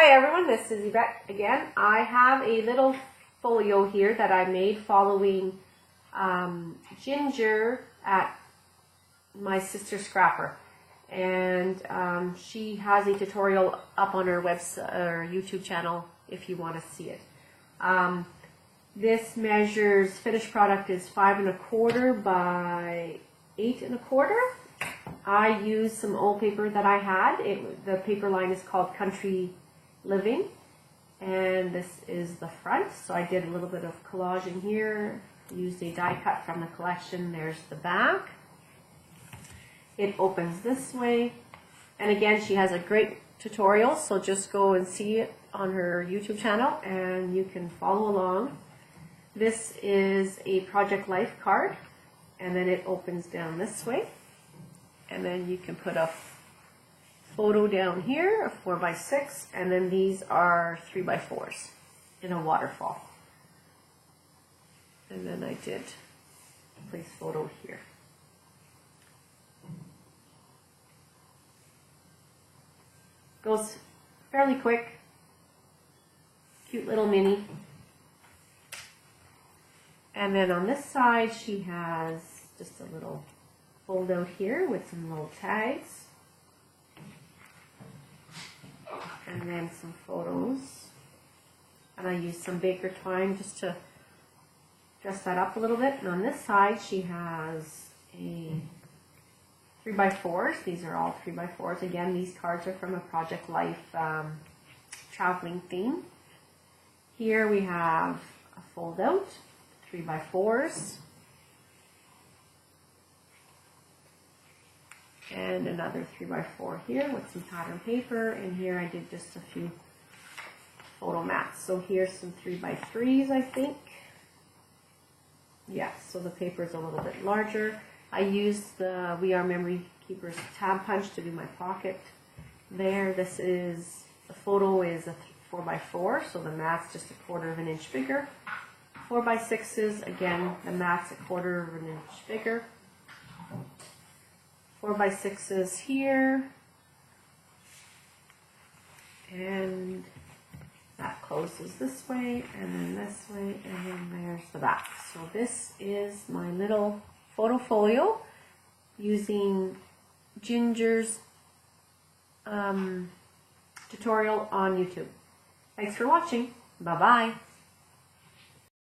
Hi everyone, this is Yvette again. I have a little folio here that I made following Ginger at my sister Scrapper, and she has a tutorial up on her website or YouTube channel if you want to see it. This measures, finished product is 5 1/4 by 8 1/4. I used some old paper that I had. The paper line is called Country Living, and this is the front. So I did a little bit of collaging here, used a die cut from the collection. There's the back. It opens this way, and again she has a great tutorial, so just go and see it on her YouTube channel and you can follow along. This is a Project Life card, and then it opens down this way, and then you can put a photo down here, a 4 by 6, and then these are 3 by 4s in a waterfall. And then I did place photo here. Goes fairly quick, cute little mini. And then on this side she has just a little fold out here with some little tags. And then some photos. And I used some baker twine just to dress that up a little bit. And on this side she has a 3 by 4s. These are all 3 by 4s. Again, these cards are from a Project Life traveling theme. Here we have a fold out, 3 by 4s. And another 3 by 4 here with some pattern paper, and here I did just a few photo mats. So here's some 3 by 3s, I think. Yeah, so the paper is a little bit larger. I used the We Are Memory Keepers tab punch to do my pocket there. This is, the photo is a 4 by 4, so the mat's just a 1/4 inch bigger. 4 by 6s, again, the mat's a 1/4 inch bigger. 4 by 6s here, and that closes this way, and then this way, and then there's the back. So this is my little photo folio using Ginger's tutorial on YouTube. Thanks for watching. Bye-bye.